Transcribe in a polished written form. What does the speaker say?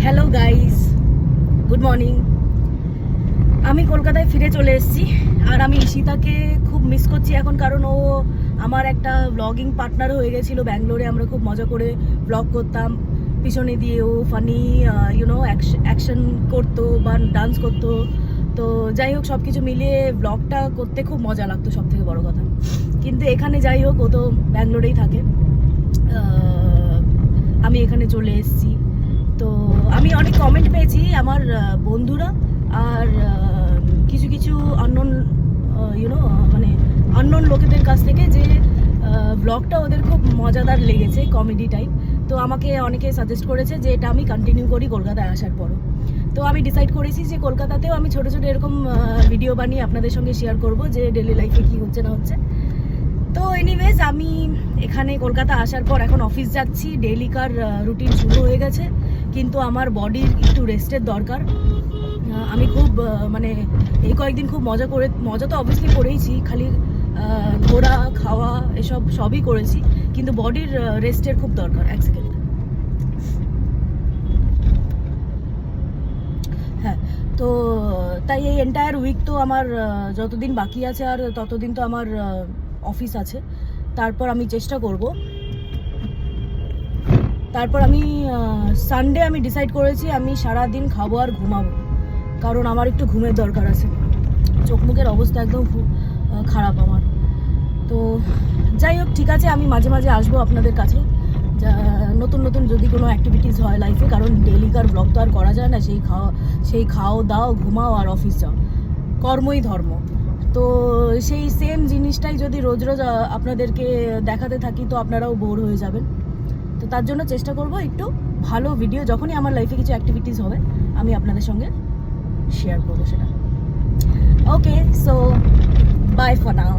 Hello guys, good morning. আমি কলকাতায় ফিরে চলে এসেছি আর আমি ঈশিতাকে খুব মিস করছি এখন, কারণ ও আমার একটা ব্লগিং পার্টনার হয়ে গেছিলো ব্যাঙ্গালোরে। আমরা খুব মজা করে ব্লগ করতাম, পিছনে দিয়ে ও ফানি অ্যাকশন করতো বা ডান্স করতো। তো যাই হোক, সব কিছু মিলিয়ে ব্লগটা করতে খুব মজা লাগতো, সব থেকে বড় কথা। কিন্তু এখানে যাই হোক, ও তো ব্যাঙ্গালোরেই থাকে, আমি এখানে চলে এসেছি। তো আমি অনেক কমেন্ট পেয়েছি আমার বন্ধুরা আর কিছু কিছু আননোন মানে আননোন লোকেদের কাছ থেকে, যে ব্লগটা ওদের খুব মজাদার লেগেছে, কমেডি টাইপ। তো আমাকে অনেকে সাজেস্ট করেছে যে এটা আমি কন্টিনিউ করি কলকাতায় আসার পরও। তো আমি ডিসাইড করেছি যে কলকাতাতেও আমি ছোটো ছোটো এরকম ভিডিও বানিয়ে আপনাদের সঙ্গে শেয়ার করব যে ডেলি লাইফে কী হচ্ছে না হচ্ছে। তো এনিওয়েজ, আমি এখানে কলকাতা আসার পর এখন অফিস যাচ্ছি, ডেইলিকার রুটিন শুরু হয়ে গেছে। কিন্তু আমার বডির একটু রেস্টের দরকার। আমি খুব মানে এই কয়েকদিন খুব মজা তো অবভিয়াসলি করেইছি, খালি ঘোরা খাওয়া এসব সবই করেছি, কিন্তু বডির রেস্টের খুব দরকার। এক সেকেন্ড। হ্যাঁ, তো তাই এই এন্টায়ার উইক তো আমার যতদিন বাকি আছে আর ততদিন তো আমার অফিস আছে। তারপর আমি চেষ্টা করব, তারপর আমি সানডে আমি ডিসাইড করেছি আমি সারাদিন খাবো আর ঘুমাবো, কারণ আমার একটু ঘুমের দরকার আছে। চোখ মুখের অবস্থা একদম খুব খারাপ আমার। তো যাই হোক, ঠিক আছে, আমি মাঝে মাঝে আসবো আপনাদের কাছে, নতুন নতুন যদি কোনো অ্যাক্টিভিটিস হয় লাইফে, কারণ ডেইলিকার ব্লগ তো আর করা যায় না। সেই খাও দাও ঘুমাও আর অফিস যাও, কর্মই ধর্ম। তো সেই সেম জিনিসটাই যদি রোজ রোজ আপনাদেরকে দেখাতে থাকি তো আপনারাও বোর হয়ে যাবেন। তো তার জন্য চেষ্টা করব একটু ভালো ভিডিও, যখনই আমার লাইফে কিছু অ্যাক্টিভিটিস হবে আমি আপনাদের সঙ্গে শেয়ার করবো সেটা। ওকে, সো বাই ফর নাও।